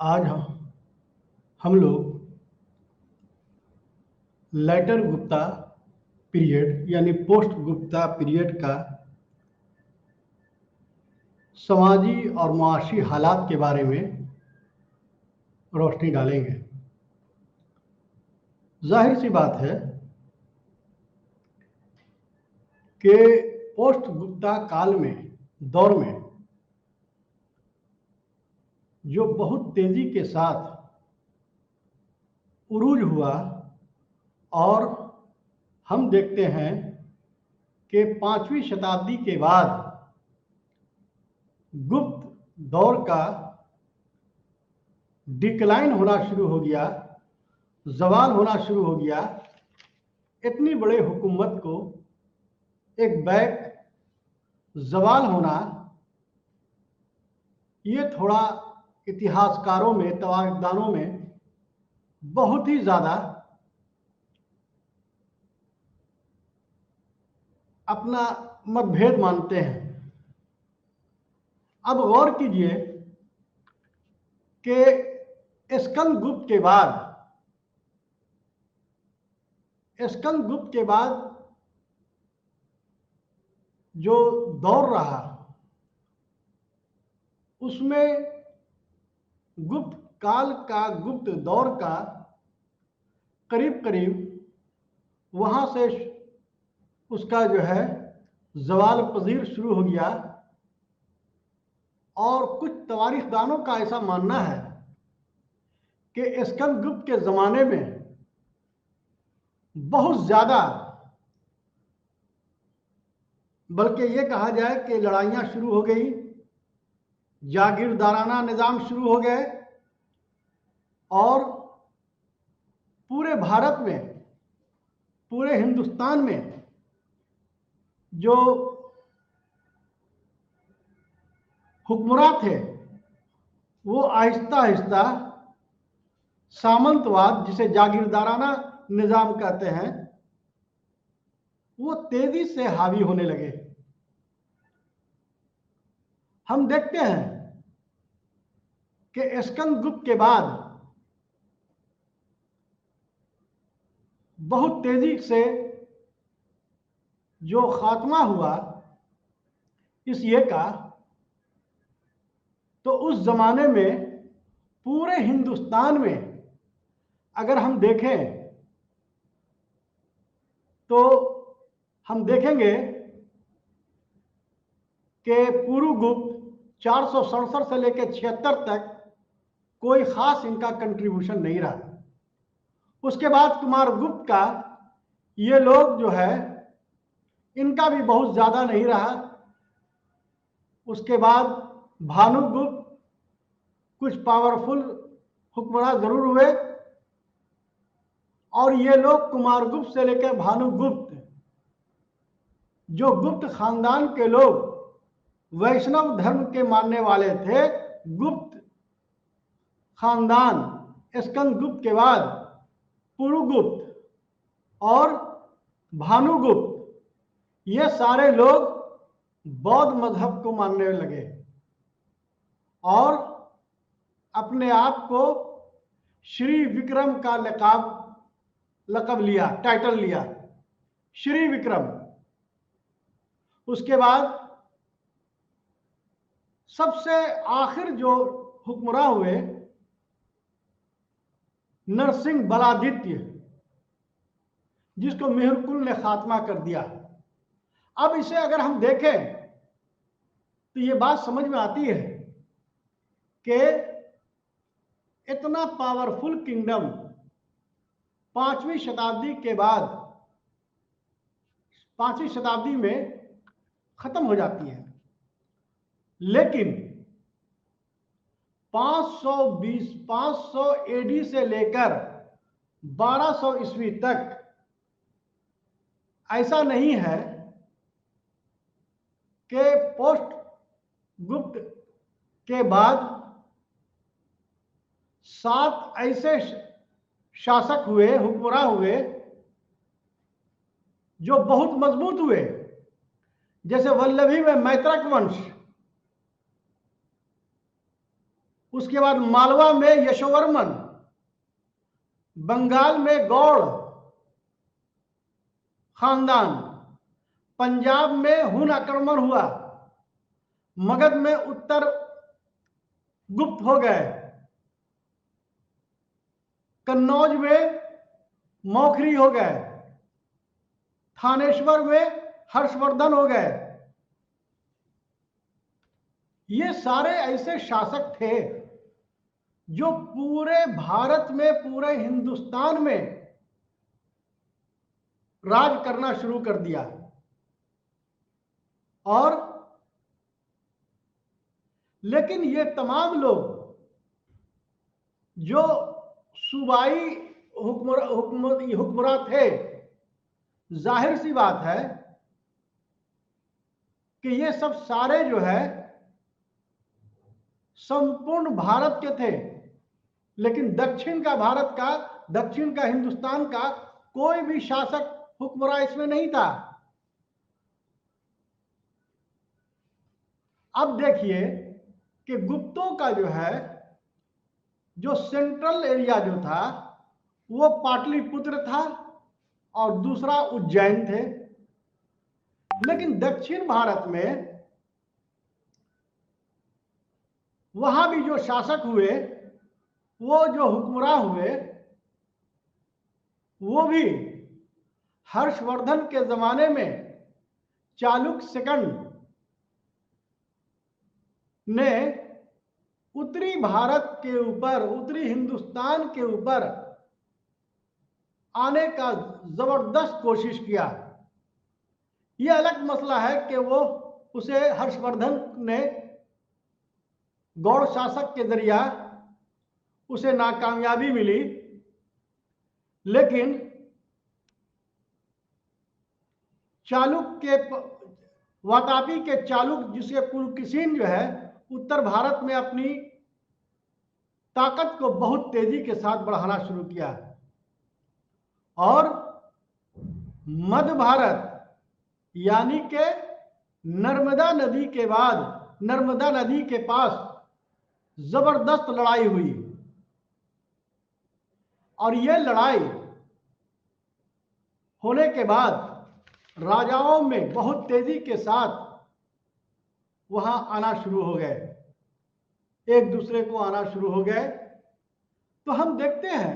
आज हम लोग लेटर गुप्ता पीरियड यानी पोस्ट गुप्ता पीरियड का समाजी और मुआशी हालात के बारे में रोशनी डालेंगे। जाहिर सी बात है कि पोस्ट गुप्ता काल में दौर में जो बहुत तेजी के साथ उरूज हुआ और हम देखते हैं कि 5वीं शताब्दी के बाद गुप्त दौर का डिक्लाइन होना शुरू हो गया, जवाल होना शुरू हो गया। इतनी बड़े हुकूमत को एक बैक जवाल होना, ये थोड़ा इतिहासकारों में, तवारीखदानों में बहुत ही ज़्यादा अपना मतभेद मानते हैं। अब गौर कीजिए कि स्कंदगुप्त के बाद जो दौर रहा उसमें गुप्त काल का, गुप्त दौर का करीब करीब वहाँ से उसका जो है जवाल पजीर शुरू हो गया। और कुछ तवारीखदानों का ऐसा मानना है कि स्कंदगुप्त के ज़माने में बहुत ज़्यादा, बल्कि ये कहा जाए कि लड़ाइयाँ शुरू हो गई, जागीरदाराना निज़ाम शुरू हो गए और पूरे भारत में, पूरे हिंदुस्तान में जो हुक्मरां थे वो आहिस्ता आहिस्ता सामंतवाद, जिसे जागीरदाराना निज़ाम कहते हैं, वो तेजी से हावी होने लगे। हम देखते हैं कि स्कंदगुप्त के बाद बहुत तेजी से जो खात्मा हुआ इस ये का, तो उस जमाने में पूरे हिंदुस्तान में अगर हम देखें तो हम देखेंगे कि पुरुगुप्त 467 से लेकर 76 तक कोई खास इनका कंट्रीब्यूशन नहीं रहा। उसके बाद कुमारगुप्त का ये लोग जो है इनका भी बहुत ज़्यादा नहीं रहा। उसके बाद भानुगुप्त कुछ पावरफुल हुक्मरान जरूर हुए और ये लोग कुमारगुप्त से लेकर भानुगुप्त, जो गुप्त खानदान के लोग वैष्णव धर्म के मानने वाले थे, गुप्त खानदान स्कंदगुप्त के बाद पुरुगुप्त और भानुगुप्त, ये सारे लोग बौद्ध मजहब को मानने लगे और अपने आप को श्री विक्रम का लक़ब लिया, टाइटल लिया, श्री विक्रम। उसके बाद सबसे आखिर जो हुक्मरान हुए नरसिंह बलादित्य, जिसको मेहरकुल ने खात्मा कर दिया। अब इसे अगर हम देखें तो ये बात समझ में आती है कि इतना पावरफुल किंगडम 5वीं शताब्दी के बाद, 5वीं शताब्दी में खत्म हो जाती है। लेकिन 500 एडी से लेकर 1200 ईस्वी तक ऐसा नहीं है कि पोस्ट गुप्त के बाद 7 ऐसे शासक हुए, हुक्मरान हुए जो बहुत मजबूत हुए, जैसे वल्लभी में मैत्रक वंश, उसके बाद मालवा में यशोवर्मन, बंगाल में गौड़ खानदान, पंजाब में हुन आक्रमण हुआ, मगध में उत्तर गुप्त हो गए, कन्नौज में मौखरी हो गए, थानेश्वर में हर्षवर्धन हो गए। ये सारे ऐसे शासक थे जो पूरे भारत में, पूरे हिंदुस्तान में राज करना शुरू कर दिया। और लेकिन ये तमाम लोग जो सूबाई हुक्मरान थे, जाहिर सी बात है कि ये सब सारे जो है संपूर्ण भारत के थे, लेकिन दक्षिण का भारत का, दक्षिण का हिंदुस्तान का कोई भी शासक हुक्मरान इसमें नहीं था। अब देखिए कि गुप्तों का जो है, जो सेंट्रल एरिया जो था वो पाटलिपुत्र था और दूसरा उज्जैन थे। लेकिन दक्षिण भारत में वहां भी जो शासक हुए, वो जो हुक्मरान हुए, वो भी हर्षवर्धन के जमाने में चालुक्य सेकंड ने उत्तरी भारत के ऊपर, उत्तरी हिंदुस्तान के ऊपर आने का जबरदस्त कोशिश किया। यह अलग मसला है कि वो उसे हर्षवर्धन ने गौड़ शासक के जरिया उसे नाकामयाबी मिली, लेकिन चालुक्य के, वातापी के चालुक्य, जिसे पुलकेशिन जो है, उत्तर भारत में अपनी ताकत को बहुत तेजी के साथ बढ़ाना शुरू किया और मध्य भारत यानी कि नर्मदा नदी के बाद, नर्मदा नदी के पास जबरदस्त लड़ाई हुई और यह लड़ाई होने के बाद राजाओं में बहुत तेजी के साथ वहां आना शुरू हो गए, एक दूसरे को आना शुरू हो गए। तो हम देखते हैं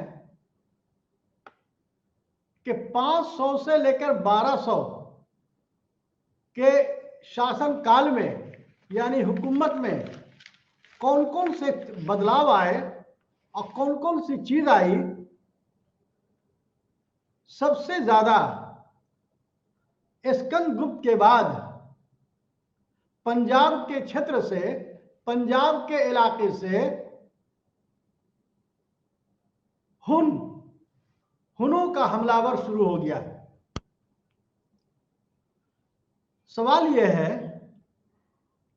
कि 500 से लेकर 1200 के शासन काल में, यानी हुकूमत में, कौन कौन से बदलाव आए और कौन कौन सी चीज आई। सबसे ज्यादा स्कंदगुप्त के बाद पंजाब के क्षेत्र से, पंजाब के इलाके से हुनों का हमलावर शुरू हो गया। सवाल यह है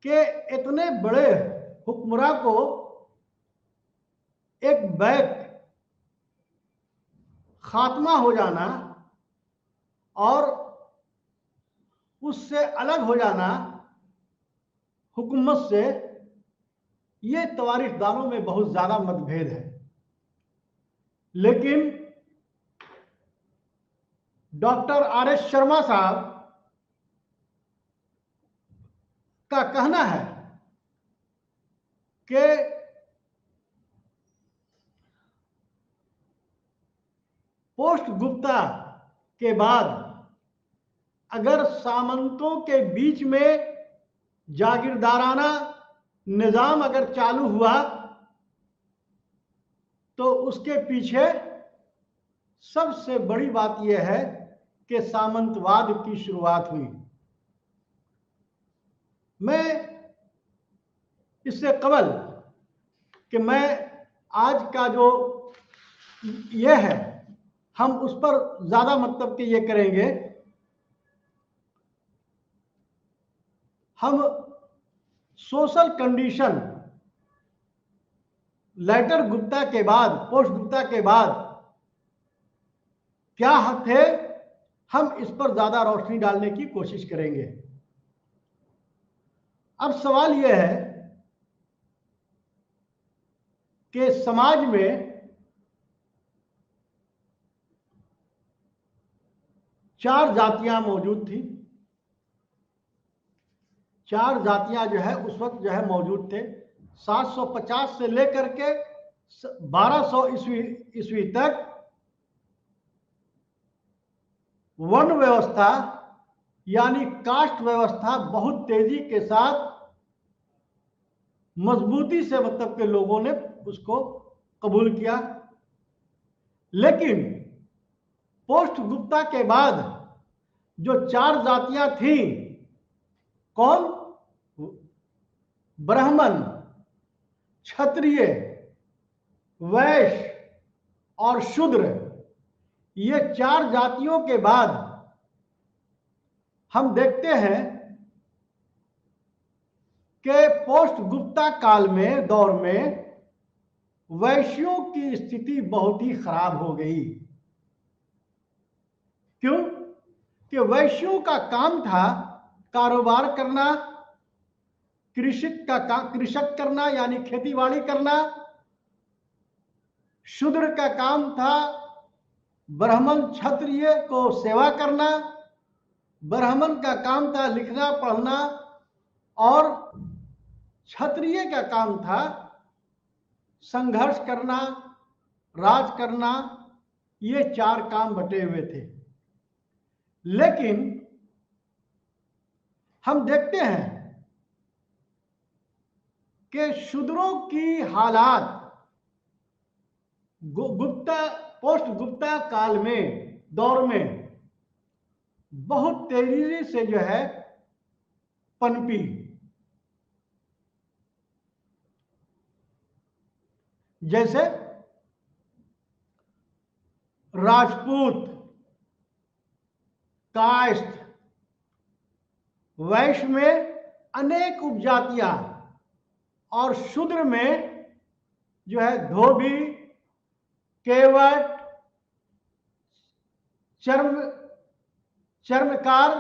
कि इतने बड़े हुक्मरान को एक बैक खात्मा हो जाना और उससे अलग हो जाना हुकूमत से, ये तवारीखदानों में बहुत ज्यादा मतभेद है। लेकिन डॉक्टर आर.एस. शर्मा साहब का कहना है कि पोस्ट गुप्ता के बाद अगर सामंतों के बीच में जागीरदाराना निजाम अगर चालू हुआ तो उसके पीछे सबसे बड़ी बात यह है कि सामंतवाद की शुरुआत हुई। मैं इससे कबल कि मैं आज का जो यह है, हम उस पर ज्यादा मतलब कि ये करेंगे, हम सोशल कंडीशन लेटर गुप्ता के बाद, पोस्ट गुप्ता के बाद क्या थे, हम इस पर ज्यादा रोशनी डालने की कोशिश करेंगे। अब सवाल यह है कि समाज में 4 जातियां मौजूद थी। 4 जातियां जो है उस वक्त जो है मौजूद थे। 750 से लेकर के 1200 ईस्वी तक वर्ण व्यवस्था यानी कास्ट व्यवस्था बहुत तेजी के साथ मजबूती से मतलब के लोगों ने उसको कबूल किया। लेकिन पोस्ट गुप्ता के बाद जो 4 जातियां थी, कौन? ब्राह्मण, क्षत्रिय, वैश्य और शूद्र, ये 4 जातियों के बाद हम देखते हैं कि पोस्ट गुप्ता काल में दौर में वैश्यों की स्थिति बहुत ही खराब हो गई। क्यों? कि वैश्यों का काम था कारोबार करना, कृषक करना यानी खेतीबाड़ी करना। शूद्र का काम था ब्राह्मण क्षत्रिय को सेवा करना। ब्राह्मण का काम था लिखना पढ़ना और क्षत्रिय का काम था संघर्ष करना, राज करना। ये 4 काम बटे हुए थे। लेकिन हम देखते हैं कि शूद्रों की हालात पोस्ट गुप्ता काल में दौर में बहुत तेजी से जो है पनपी। जैसे राजपूत, कायस्थ, वैश्य में अनेक उपजातियां और शूद्र में जो है धोबी, केवट, चर्मकार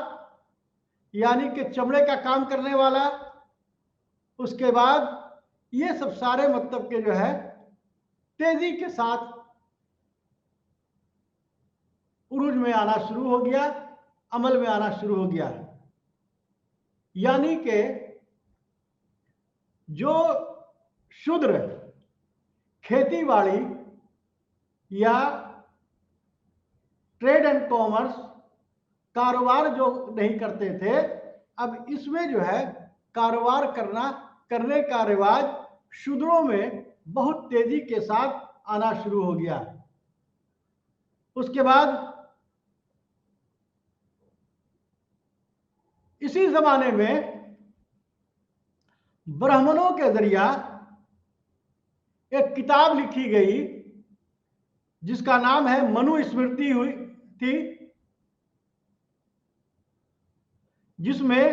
यानी कि चमड़े का काम करने वाला। उसके बाद ये सब सारे मतलब के जो है तेजी के साथ उरूज में आना शुरू हो गया, अमल में आना शुरू हो गया। यानी कि जो शूद्र खेतीबाड़ी या ट्रेड एंड कॉमर्स कारोबार जो नहीं करते थे, अब इसमें जो है कारोबार करने का रिवाज शूद्रों में बहुत तेजी के साथ आना शुरू हो गया। उसके बाद इसी जमाने में ब्राह्मणों के जरिया एक किताब लिखी गई जिसका नाम है मनुस्मृति हुई थी, जिसमें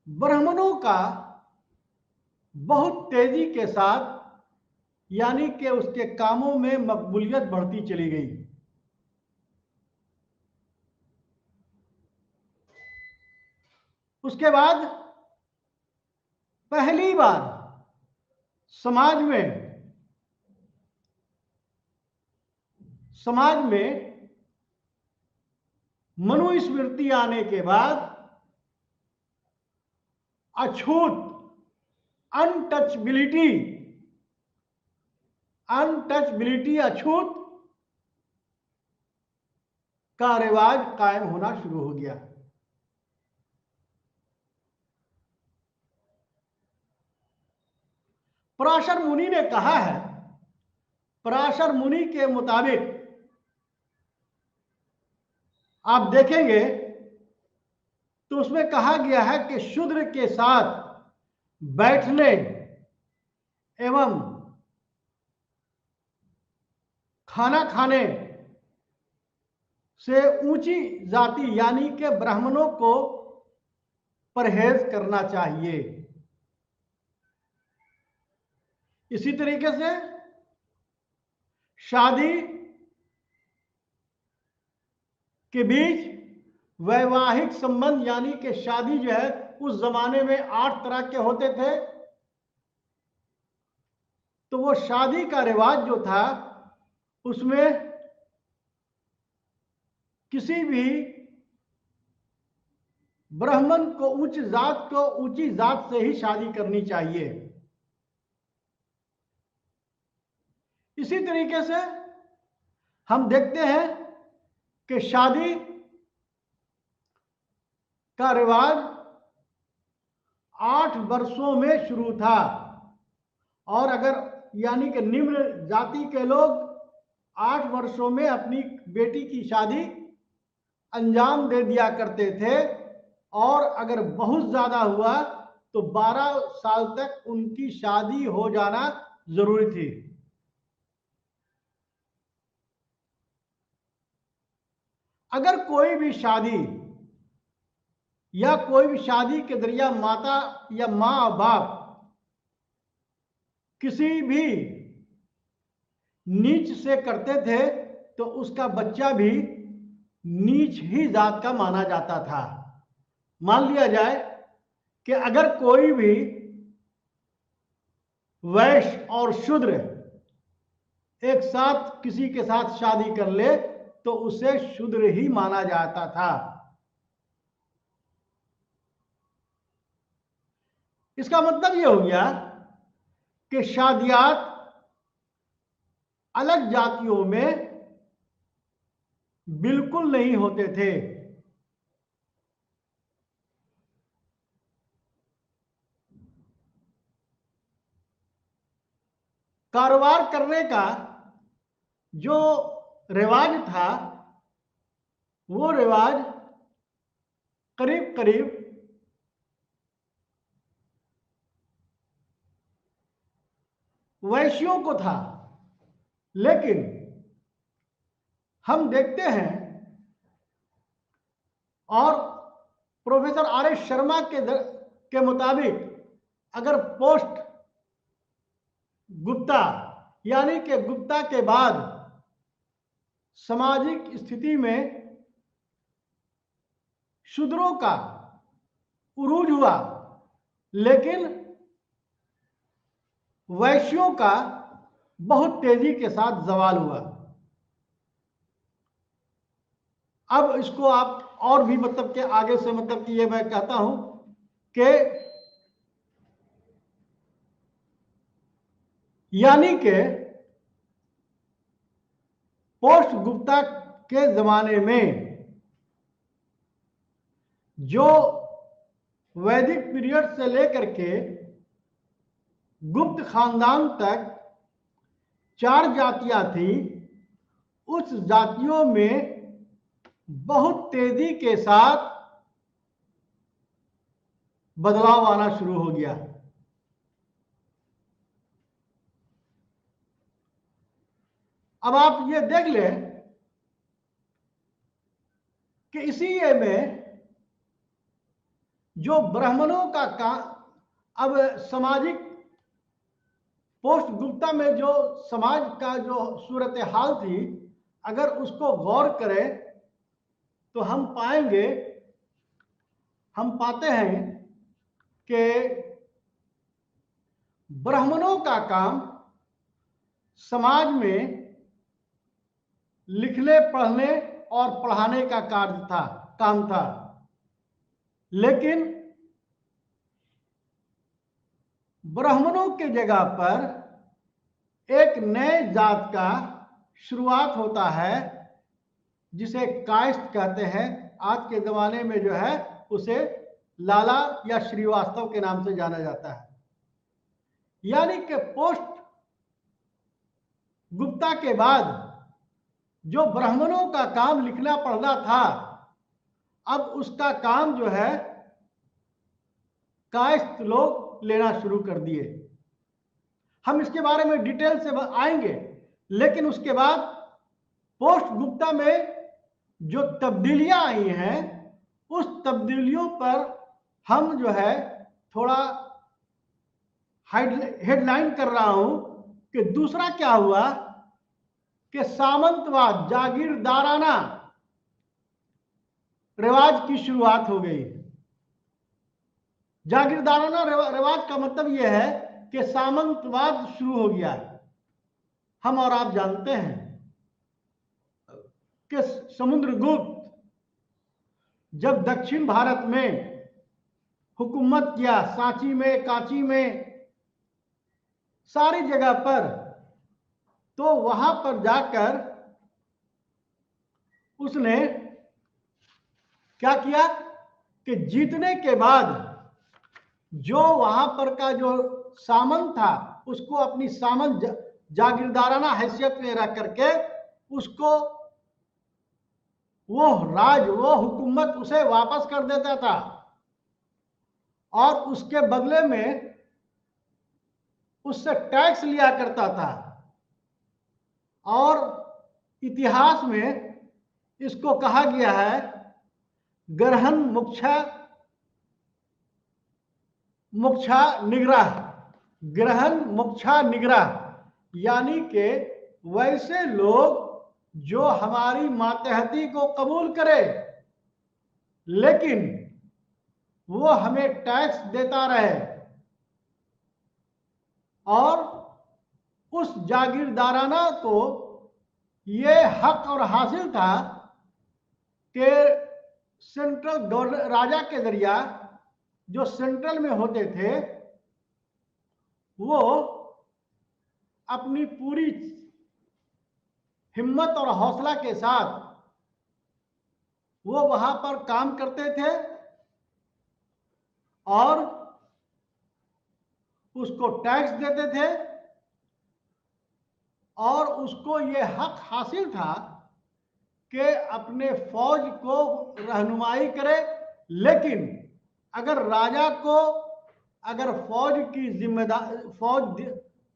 ब्राह्मणों का बहुत तेजी के साथ यानी कि उसके कामों में मकबूलियत बढ़ती चली गई। उसके बाद पहली बार समाज में मनुस्मृति आने के बाद अछूत अनटचबिलिटी अछूत का रिवाज कायम होना शुरू हो गया। पराशर मुनि ने कहा है, पराशर मुनि के मुताबिक आप देखेंगे तो उसमें कहा गया है कि शूद्र के साथ बैठने एवं खाना खाने से ऊंची जाति यानी कि ब्राह्मणों को परहेज करना चाहिए। इसी तरीके से शादी के बीच वैवाहिक संबंध यानी कि शादी जो है उस जमाने में 8 तरह के होते थे। तो वो शादी का रिवाज जो था उसमें किसी भी ब्राह्मण को ऊंची जात से ही शादी करनी चाहिए। इसी तरीके से हम देखते हैं कि शादी का रिवाज 8 वर्षों में शुरू था, और अगर यानी कि निम्न जाति के लोग 8 वर्षों में अपनी बेटी की शादी अंजाम दे दिया करते थे, और अगर बहुत ज्यादा हुआ तो 12 साल तक उनकी शादी हो जाना जरूरी थी। अगर कोई भी शादी या कोई भी शादी के जरिया माता या माँ और बाप किसी भी नीच से करते थे तो उसका बच्चा भी नीच ही जात का माना जाता था। मान लिया जाए कि अगर कोई भी वैश्य और शूद्र एक साथ किसी के साथ शादी कर ले तो उसे शूद्र ही माना जाता था। इसका मतलब यह हो गया कि शादियात अलग जातियों में बिल्कुल नहीं होते थे। कारोबार करने का जो रिवाज था वो रिवाज करीब करीब वैश्यों को था, लेकिन हम देखते हैं और प्रोफेसर आर एस शर्मा के मुताबिक अगर पोस्ट गुप्ता यानी कि गुप्ता के बाद सामाजिक स्थिति में शूद्रों का उरूज हुआ, लेकिन वैश्यों का बहुत तेजी के साथ जवाल हुआ। अब इसको आप और भी मतलब के आगे से मतलब कि ये मैं कहता हूं कि यानी कि पोस्ट गुप्ता के जमाने में जो वैदिक पीरियड से लेकर के गुप्त खानदान तक 4 जातियां थी, उस जातियों में बहुत तेजी के साथ बदलाव आना शुरू हो गया। अब आप ये देख लें कि इसी में जो ब्राह्मणों का काम, अब सामाजिक पोस्ट गुप्ता में जो समाज का जो सूरत हाल थी, अगर उसको गौर करें तो हम पाते हैं कि ब्राह्मणों का काम समाज में लिखने पढ़ने और पढ़ाने का काम था, लेकिन ब्राह्मणों के जगह पर एक नए जात का शुरुआत होता है जिसे कायस्थ कहते हैं। आज के जमाने में जो है उसे लाला या श्रीवास्तव के नाम से जाना जाता है। यानी कि पोस्ट गुप्ता के बाद जो ब्राह्मणों का काम लिखना पढ़ना था, अब उसका काम जो है कायस्थ लोग लेना शुरू कर दिए। हम इसके बारे में डिटेल से आएंगे, लेकिन उसके बाद पोस्ट गुप्ता में जो तब्दीलियां आई हैं उस तब्दीलियों पर हम जो है थोड़ा हेडलाइन कर रहा हूं कि दूसरा क्या हुआ कि सामंतवाद जागीरदाराना रिवाज की शुरुआत हो गई। जागीरदाराना रिवाज का मतलब यह है कि सामंतवाद शुरू हो गया। हम और आप जानते हैं कि समुद्रगुप्त जब दक्षिण भारत में हुकूमत किया, सांची में, कांची में, सारी जगह पर, तो वहां पर जाकर उसने क्या किया कि जीतने के बाद जो वहां पर का जो सामंत था उसको अपनी सामंत जागीरदाराना हैसियत में रख करके उसको वो हुकूमत उसे वापस कर देता था और उसके बदले में उससे टैक्स लिया करता था। और इतिहास में इसको कहा गया है ग्रहण मोक्षा निग्रह, ग्रहण मोक्षा निग्रह, यानी कि वैसे लोग जो हमारी मातहती को कबूल करे लेकिन वो हमें टैक्स देता रहे, और उस जागीरदाराना को ये हक और हासिल था कि सेंट्रल राजा के जरिया जो सेंट्रल में होते थे वो अपनी पूरी हिम्मत और हौसला के साथ वो वहां पर काम करते थे और उसको टैक्स देते थे और उसको ये हक हासिल था कि अपने फौज को रहनुमाई करे। लेकिन अगर राजा को अगर फौज की फौज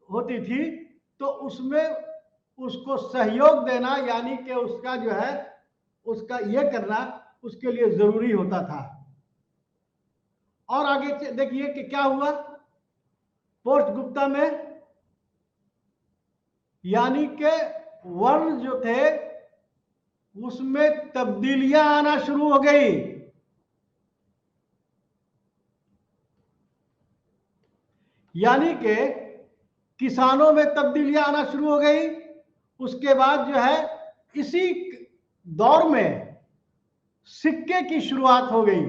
होती थी तो उसमें उसको सहयोग देना, यानी कि उसका जो है उसका ये करना उसके लिए जरूरी होता था। और आगे देखिए कि क्या हुआ पोस्ट गुप्ता में, यानी कि वर्ण जो थे उसमें तब्दीलियां आना शुरू हो गई। यानी कि किसानों में तब्दीलियां आना शुरू हो गई। उसके बाद जो है इसी दौर में सिक्के की शुरुआत हो गई,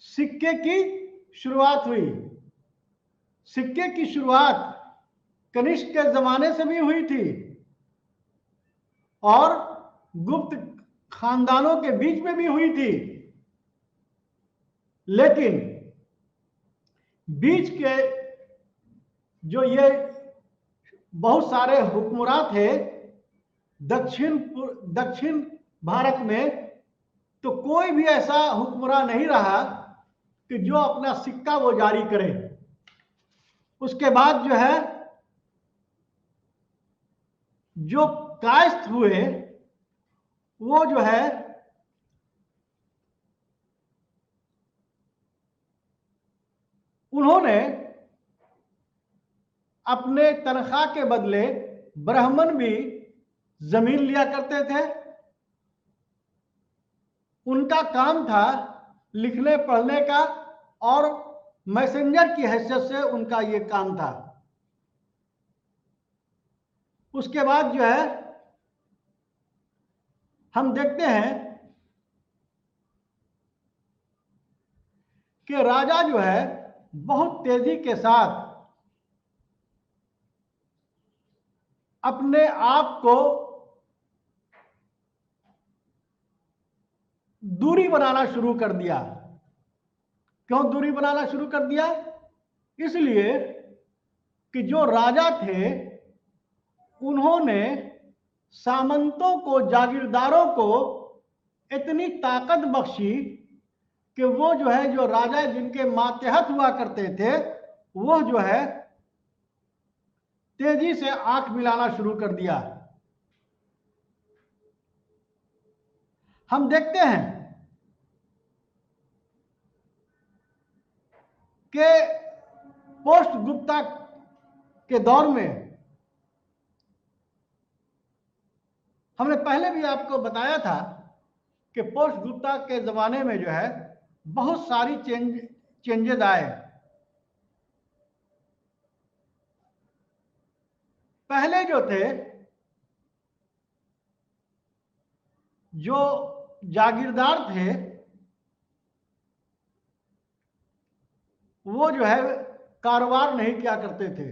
सिक्के की शुरुआत हुई। सिक्के की शुरुआत कनिष्क के जमाने से भी हुई थी और गुप्त खानदानों के बीच में भी हुई थी, लेकिन बीच के जो ये बहुत सारे हुक्मरान थे दक्षिण भारत में, तो कोई भी ऐसा हुक्मरान नहीं रहा कि जो अपना सिक्का वो जारी करे। उसके बाद जो है जो कायस्थ हुए वो जो है उन्होंने अपने तनख्वाह के बदले ब्राह्मण भी जमीन लिया करते थे। उनका काम था लिखने पढ़ने का और मैसेंजर की हैसियत से उनका ये काम था। उसके बाद जो है हम देखते हैं कि राजा जो है बहुत तेजी के साथ अपने आप को दूरी बनाना शुरू कर दिया। क्यों दूरी बनाना शुरू कर दिया? इसलिए कि जो राजा थे उन्होंने सामंतों को, जागीरदारों को इतनी ताकत बख्शी कि वो जो है जो राजा जिनके मातहत हुआ करते थे वो जो है तेजी से आंख मिलाना शुरू कर दिया। हम देखते हैं कि पोस्ट गुप्ता के दौर में हमने पहले भी आपको बताया था कि पोस्ट गुप्ता के जमाने में जो है बहुत सारी चेंजेस आए। पहले जो थे, जो जागीरदार थे, वो जो है कारोबार नहीं किया करते थे।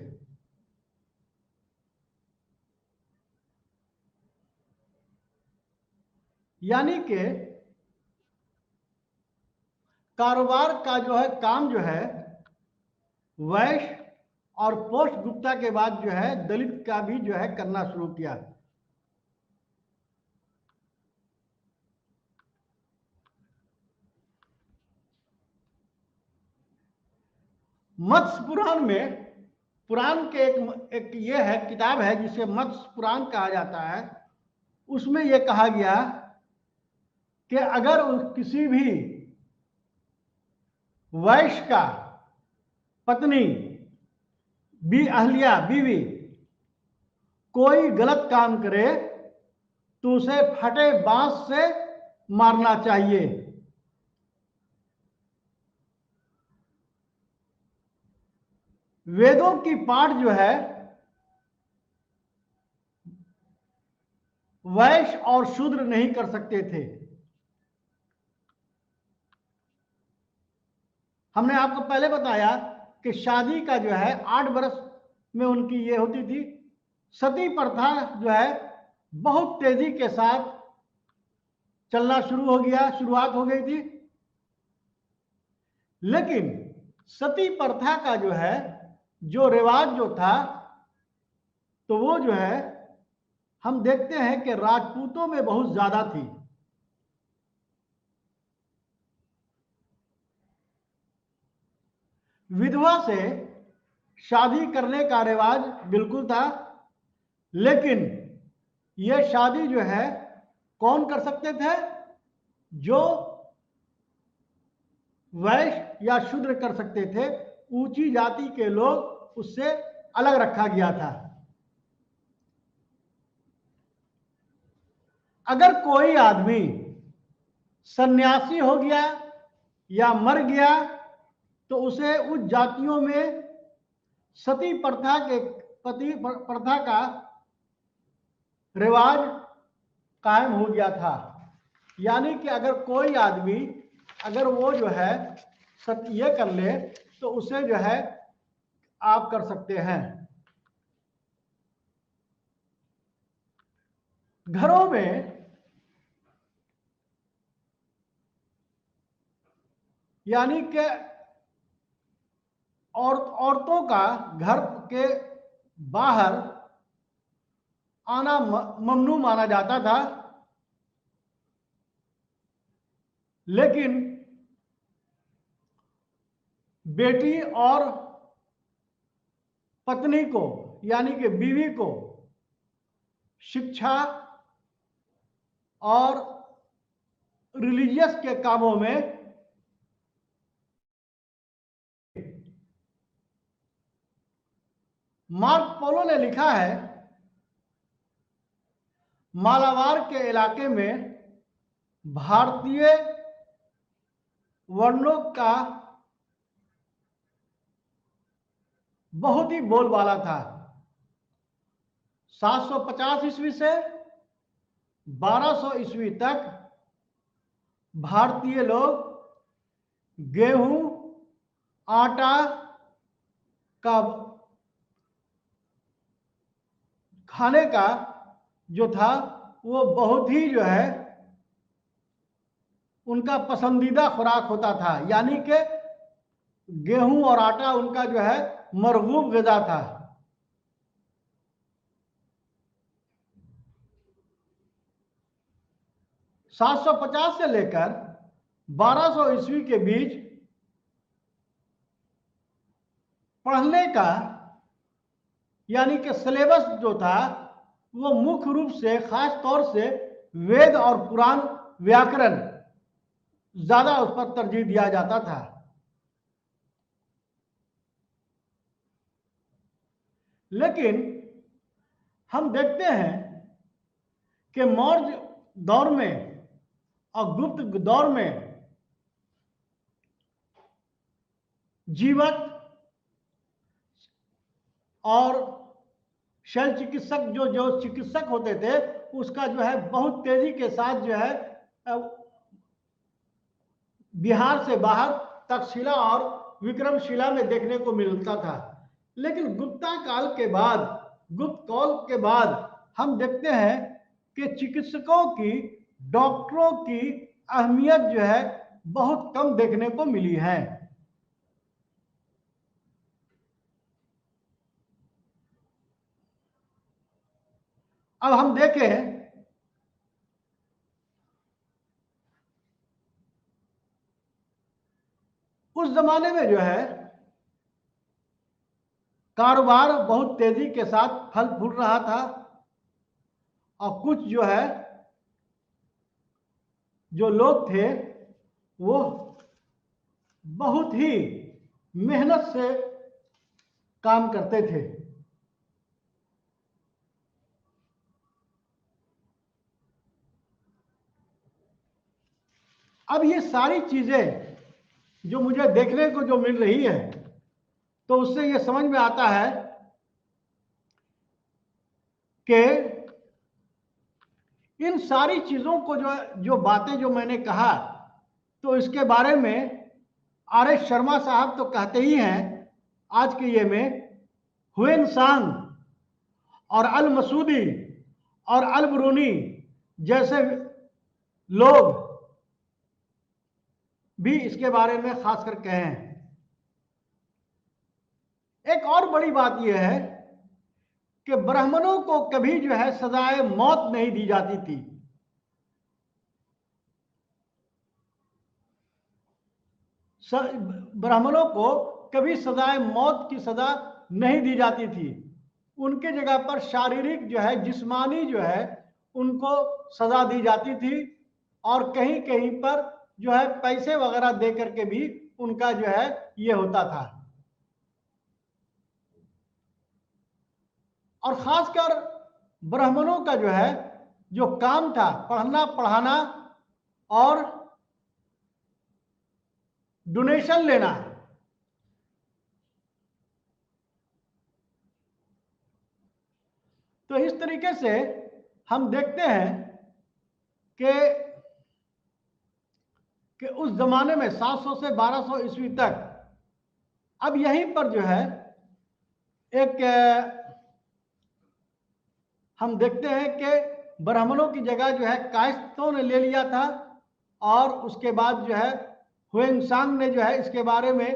यानी कि कारोबार का जो है काम जो है वैश्य और पोस्ट गुप्ता के बाद जो है दलित का भी जो है करना शुरू किया। मत्स्य पुराण में, पुराण के एक ये है किताब है जिसे मत्स्य पुराण कहा जाता है। उसमें यह कहा गया कि अगर किसी भी वैश्य का पत्नी अहलिया बीवी कोई गलत काम करे तो उसे फटे बांस से मारना चाहिए। वेदों की पाठ जो है वैश्य और शूद्र नहीं कर सकते थे। हमने आपको पहले बताया कि शादी का जो है 8 वर्ष में उनकी ये होती थी। सती प्रथा जो है बहुत तेजी के साथ चलना शुरुआत हो गई थी। लेकिन सती प्रथा का जो है जो रिवाज जो था, तो वो जो है हम देखते हैं कि राजपूतों में बहुत ज्यादा थी। विधवा से शादी करने का रिवाज बिल्कुल था, लेकिन यह शादी जो है कौन कर सकते थे? जो वैश्य या शूद्र कर सकते थे। ऊंची जाति के लोग उससे अलग रखा गया था। अगर कोई आदमी सन्यासी हो गया या मर गया तो उसे उस जातियों में सती प्रथा का रिवाज कायम हो गया था। यानी कि अगर कोई आदमी अगर वो जो है ये कर ले तो उसे जो है आप कर सकते हैं। घरों में यानी कि औरतों का घर के बाहर आना ममनू माना जाता था। लेकिन बेटी और पत्नी को यानी कि बीवी को शिक्षा और रिलीजियस के कामों में मार्क पोलो ने लिखा है, मालाबार के इलाके में भारतीय वर्णों का बहुत ही बोलबाला था। 750 ईस्वी से 1200 ईस्वी तक भारतीय लोग गेहूं, आटा का खाने का जो था वो बहुत ही जो है उनका पसंदीदा खुराक होता था। यानी कि गेहूं और आटा उनका जो है मरगूब ग़िज़ा था। सात सौ 750 से लेकर 1200 ईस्वी के बीच पढ़ने का यानी कि सिलेबस जो था वो मुख्य रूप से खास तौर से वेद और पुराण व्याकरण ज्यादा उस पर तरजीह दिया जाता था। लेकिन हम देखते हैं कि मौर्य दौर में और गुप्त दौर में जीवक और शल्य चिकित्सक जो जो चिकित्सक होते थे उसका जो है बहुत तेजी के साथ जो है बिहार से बाहर तक्षशिला और विक्रमशिला में देखने को मिलता था। लेकिन गुप्ता काल के बाद, गुप्त काल के बाद हम देखते हैं कि चिकित्सकों की, डॉक्टरों की अहमियत जो है बहुत कम देखने को मिली है। अब हम देखें उस जमाने में जो है कारोबार बहुत तेजी के साथ फल फूल रहा था और कुछ जो है जो लोग थे वो बहुत ही मेहनत से काम करते थे। अब ये सारी चीजें जो मुझे देखने को जो मिल रही है तो उससे ये समझ में आता है कि इन सारी चीजों को जो बातें जो मैंने कहा तो इसके बारे में आर.एस. शर्मा साहब तो कहते ही हैं आज के ये में, ह्वेनसांग और अल मसूदी और अल ब्रूनी जैसे लोग भी इसके बारे में खासकर कहे हैं। एक और बड़ी बात यह है कि ब्राह्मणों को कभी जो है सजाए मौत नहीं दी जाती थी। ब्राह्मणों को कभी सजाए मौत की सजा नहीं दी जाती थी। उनके जगह पर शारीरिक जो है, जिस्मानी जो है उनको सजा दी जाती थी और कहीं कहीं पर जो है पैसे वगैरह दे करके भी उनका जो है ये होता था। और खासकर ब्राह्मणों का जो है जो काम था पढ़ना पढ़ाना और डोनेशन लेना। तो इस तरीके से हम देखते हैं कि उस जमाने में 700 से 1200 ईस्वी तक, अब यहीं पर जो है एक हम देखते हैं कि ब्राह्मणों की जगह जो है कायस्थों ने ले लिया था और उसके बाद जो है ह्वेनसांग ने जो है इसके बारे में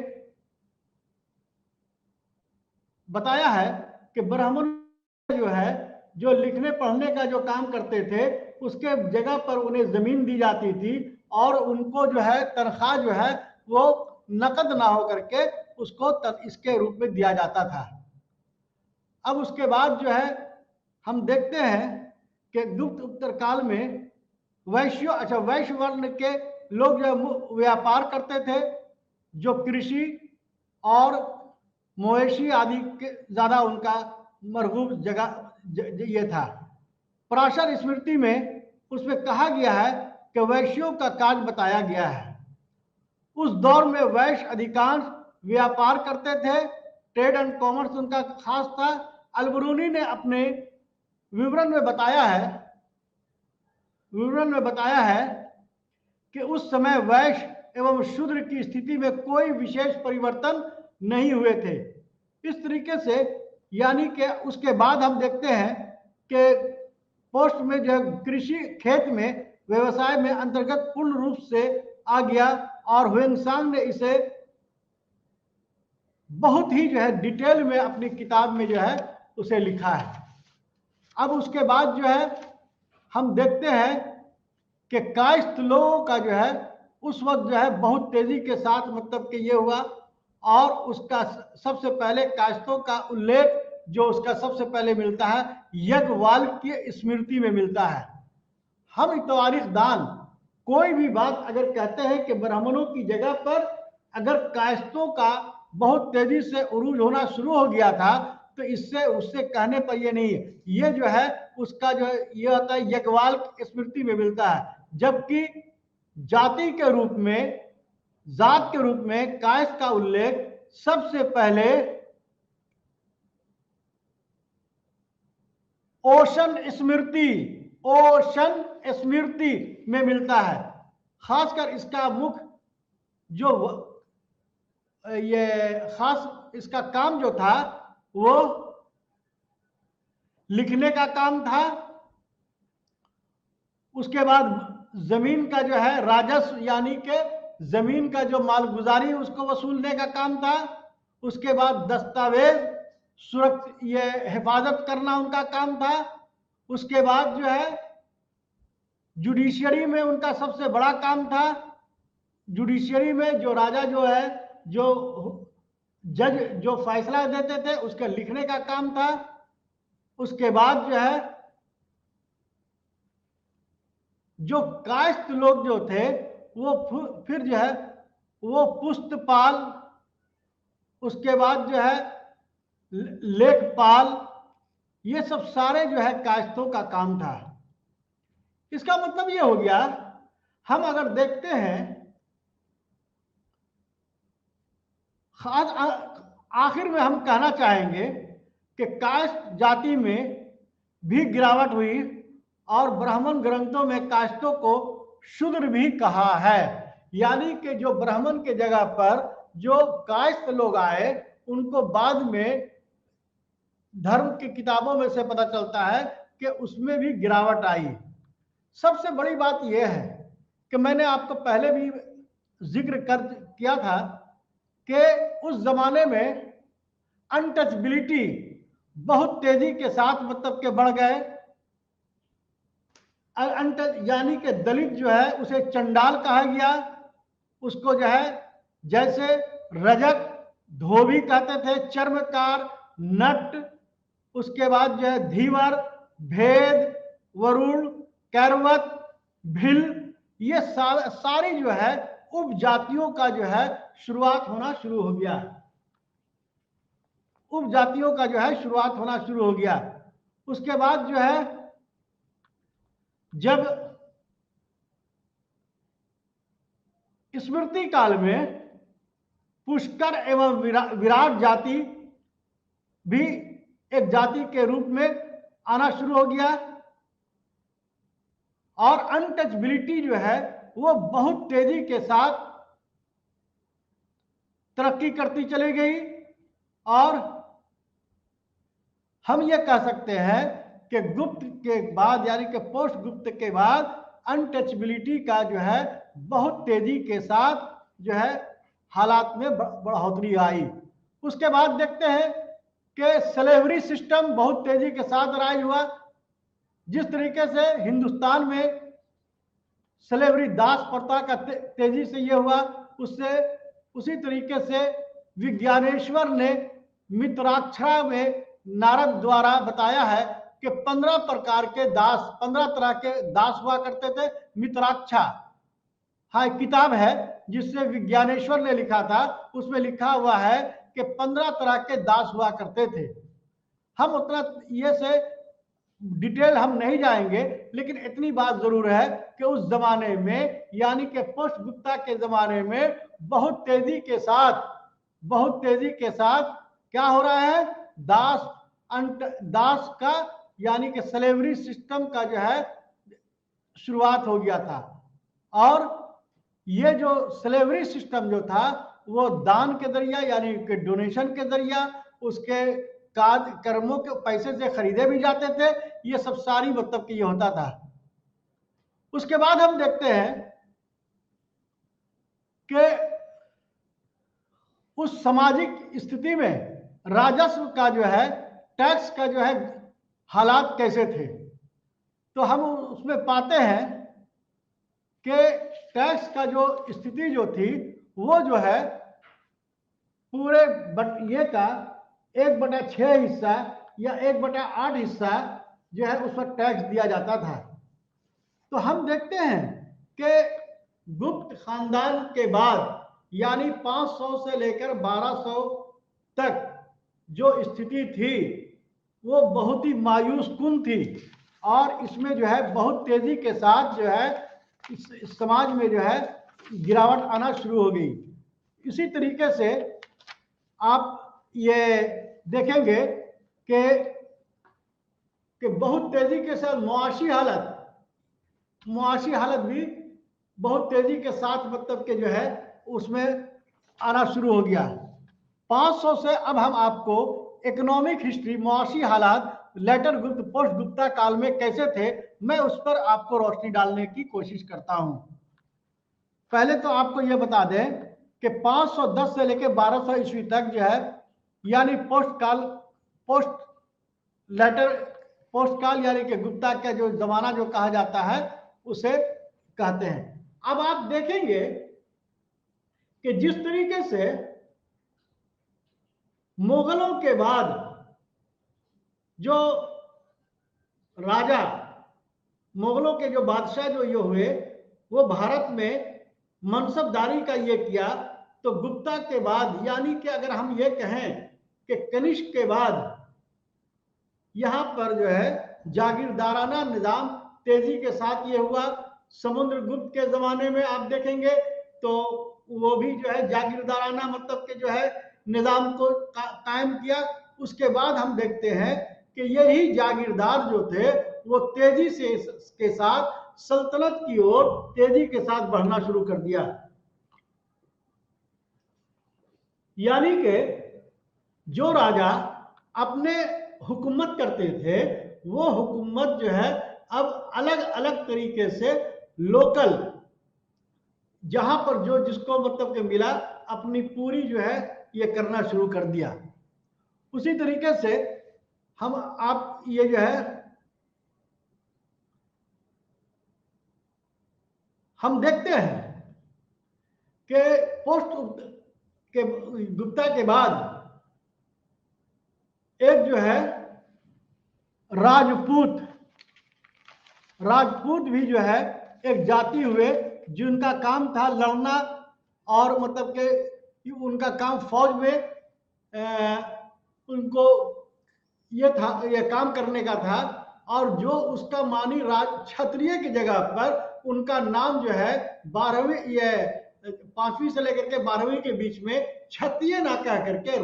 बताया है कि ब्राह्मण जो है जो लिखने पढ़ने का जो काम करते थे उसके जगह पर उन्हें जमीन दी जाती थी और उनको जो है तनख्वाह जो है वो नकद ना हो करके उसको इसके रूप में दिया जाता था। अब उसके बाद जो है हम देखते हैं कि गुप्त उत्तर काल में वैश्य वर्ण के लोग जो व्यापार करते थे, जो कृषि और मवेशी आदि के ज्यादा उनका मरगूब जगह ये था। पराशर स्मृति में उसमें कहा गया है कि वैश्यों का काज बताया गया है। उस दौर में वैश्य अधिकांश व्यापार करते थे, ट्रेड एंड कॉमर्स उनका खास था। अल ब्रूनी ने अपने विवरण में बताया है कि उस समय वैश्य एवं शूद्र की स्थिति में कोई विशेष परिवर्तन नहीं हुए थे। इस तरीके से यानी कि उसके बाद हम देखते हैं कि पोस्ट में जो कृषि खेत में व्यवसाय में अंतर्गत पूर्ण रूप से आ गया और ह्वेनसांग ने इसे बहुत ही जो है डिटेल में अपनी किताब में जो है उसे लिखा है। अब उसके बाद जो है हम देखते हैं कि कायस्थ लोगों का जो है उस वक्त जो है बहुत तेजी के साथ मतलब कि ये हुआ और उसका सबसे पहले कायस्थों का उल्लेख जो उसका सबसे पहले मिलता है याज्ञवल्क्य स्मृति में मिलता है। हम तारीखदान कोई भी बात अगर कहते हैं कि ब्राह्मणों की जगह पर अगर कायस्थों का बहुत तेजी से उरूज होना शुरू हो गया था तो इससे उससे कहने पर ये नहीं है, ये जो है उसका जो ये होता है याज्ञवल्क्य स्मृति में मिलता है। जबकि जाति के रूप में, जात के रूप में कायस्थ का उल्लेख सबसे पहले ओशन स्मृति में मिलता है। खासकर इसका मुख्य जो ये खास इसका काम जो था वो लिखने का काम था। उसके बाद जमीन का जो है राजस्व यानी कि जमीन का जो मालगुजारी उसको वसूलने का काम था। उसके बाद दस्तावेज ये हिफाजत करना उनका काम था। उसके बाद जो है जुडिशियरी में उनका सबसे बड़ा काम था। जुडिशियरी में जो राजा जो है जो जज जो फैसला देते थे उसके लिखने का काम था। उसके बाद जो है जो कायस्थ लोग जो थे वो फिर जो है वो पुस्तपाल, उसके बाद जो है लेखपाल, ये सब सारे जो है कायस्थों का काम था। इसका मतलब ये हो गया, हम अगर देखते हैं आखिर में हम कहना चाहेंगे कि कायस्थ जाति में भी गिरावट हुई और ब्राह्मण ग्रंथों में कायस्थों को शूद्र भी कहा है। यानी कि जो ब्राह्मण के जगह पर जो कायस्थ लोग आए उनको बाद में धर्म की किताबों में से पता चलता है कि उसमें भी गिरावट आई। सबसे बड़ी बात यह है कि मैंने आपको पहले भी जिक्र किया था कि उस जमाने में अनटचबिलिटी बहुत तेजी के साथ मतलब के बढ़ गए। यानी कि दलित जो है उसे चंडाल कहा गया। उसको जो है जैसे रजक, धोबी कहते थे, चर्मकार, नट, उसके बाद जो है धीवर, भेद, वरुण, कैरवत, भिल, ये सारी जो है उपजातियों का जो है शुरुआत होना शुरू हो गया। उपजातियों का जो है शुरुआत होना शुरू हो गया। उसके बाद जो है जब स्मृति काल में पुष्कर एवं विराट जाति भी एक जाति के रूप में आना शुरू हो गया और अनटचबिलिटी जो है वो बहुत तेजी के साथ तरक्की करती चली गई। और हम ये कह सकते हैं कि गुप्त के बाद यानी कि पोस्ट गुप्त के बाद अनटचबिलिटी का जो है बहुत तेजी के साथ जो है हालात में बढ़ोतरी आई। उसके बाद देखते हैं कि स्लेवरी सिस्टम बहुत तेजी के साथ राइज हुआ। जिस तरीके से हिंदुस्तान में स्लेवरी दास प्रथा का तेजी से ये हुआ, उससे उसी तरीके से विज्ञानेश्वर ने मित्राक्षरा में नारद द्वारा बताया है कि 15 प्रकार के दास, 15 तरह के दास हुआ करते थे। मित्राक्षा हाँ किताब है जिससे विज्ञानेश्वर ने लिखा था, उसमें लिखा हुआ है कि 15 तरह के दास हुआ करते थे। हम उतना ये से डिटेल हम नहीं जाएंगे, लेकिन इतनी बात जरूर है कि उस जमाने में यानी कि पोस्ट गुप्ता के जमाने में बहुत तेजी के साथ क्या हो रहा है, दास का यानी कि स्लेवरी सिस्टम का जो है शुरुआत हो गया था। और ये जो स्लेवरी सिस्टम जो था वो दान के जरिया यानी कि डोनेशन के जरिया उसके कर्मों के पैसे से खरीदे भी जाते थे। ये सब सारी मतलब कि ये होता था। उसके बाद हम देखते हैं कि उस सामाजिक स्थिति में राजस्व का जो है, टैक्स का जो है हालात कैसे थे, तो हम उसमें पाते हैं कि टैक्स का जो स्थिति जो थी वो जो है पूरे ये का 1/6 हिस्सा या 1/8 हिस्सा जो है उस पर टैक्स दिया जाता था। तो हम देखते हैं कि गुप्त खानदान के बाद यानी 500 से लेकर 1200 तक जो स्थिति थी वो बहुत ही मायूस कुन थी। और इसमें जो है बहुत तेजी के साथ जो है इस समाज में जो है गिरावट आना शुरू हो गई। इसी तरीके से आप ये देखेंगे कि कि बहुत तेजी के साथ मुआशी हालत भी बहुत तेजी के साथ मतलब के जो है उसमें आना शुरू हो गया। 500 से अब हम आपको इकोनॉमिक हिस्ट्री, मुआशी हालात लेटर गुप्त पोस्ट गुप्ता काल में कैसे थे, मैं उस पर आपको रोशनी डालने की कोशिश करता हूं। पहले तो आपको यह बता दें कि 510 से लेकर 1200 ईस्वी तक जो है यानी पोस्ट काल यानी कि गुप्ता का जो जमाना जो कहा जाता है उसे कहते हैं। अब आप देखेंगे कि जिस तरीके से मुगलों के बाद जो राजा, मुगलों के जो बादशाह जो ये हुए, वो भारत में मनसबदारी का ये किया, तो गुप्ता के बाद यानी कि अगर हम ये कहें कि कनिष्क के बाद यहां पर जो है जागीरदाराना निजाम तेजी के साथ ये हुआ। समुद्रगुप्त के जमाने में आप देखेंगे तो वो भी जो है जागीरदाराना मतलब के जो है निजाम को कायम किया। उसके बाद हम देखते हैं कि यही जागीरदार जो थे वो तेजी से के साथ सल्तनत की ओर तेजी के साथ बढ़ना शुरू कर दिया। यानी कि जो राजा अपने हुकूमत करते थे वो हुकूमत जो है अब अलग अलग तरीके से लोकल जहां पर जो जिसको मतलब के मिला अपनी पूरी जो है ये करना शुरू कर दिया। उसी तरीके से आप ये जो है हम देखते हैं कि पोस्ट के गुप्ता के बाद एक जो है राजपूत भी जो है एक जाति हुए जिनका काम था लड़ना और मतलब के उनका काम फौज में उनको ये काम करने का था। और जो उसका मानी क्षत्रिय की जगह पर उनका नाम जो है 5वीं से लेकर के 12वीं के बीच में क्षत्रिय ना कह करके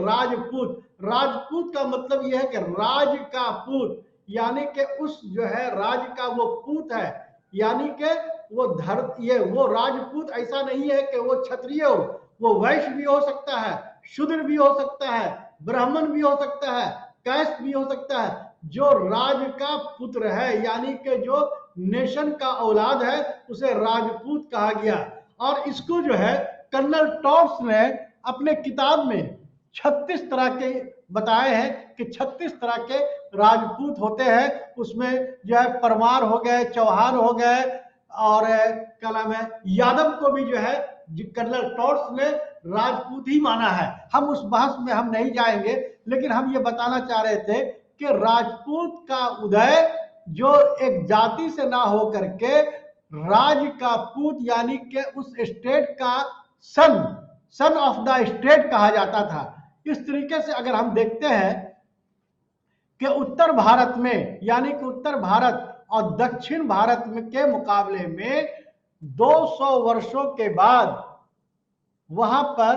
राजपूत का मतलब यह है कि राज का पूत, यानी कि उस जो है राज का वो पूत है, यानी कि वो राजपूत ऐसा नहीं है कि वो क्षत्रिय हो, वो वैश्य भी हो सकता है, शूद्र भी हो सकता है, ब्राह्मण भी हो सकता है, कैस्ट भी हो सकता है। जो राज का पुत्र है यानी कि जो नेशन का औलाद है उसे राजपूत कहा गया। और इसको जो है कर्नल टॉड्स ने अपने किताब में 36 तरह के बताए हैं कि 36 तरह के राजपूत होते हैं। उसमें जो है परमार हो गए, चौहान हो गए और क्या नाम है यादव को भी जो है कर्नल टॉड्स ने राजपूत ही माना है। हम उस बहस में हम नहीं जाएंगे, लेकिन हम ये बताना चाह रहे थे कि राजपूत का उदय जो एक जाति से ना हो करके राज का पूत यानी कि उस स्टेट का सन ऑफ द स्टेट कहा जाता था। इस तरीके से अगर हम देखते हैं कि उत्तर भारत में यानी कि उत्तर भारत और दक्षिण भारत में के मुकाबले में 200 वर्षों के बाद वहां पर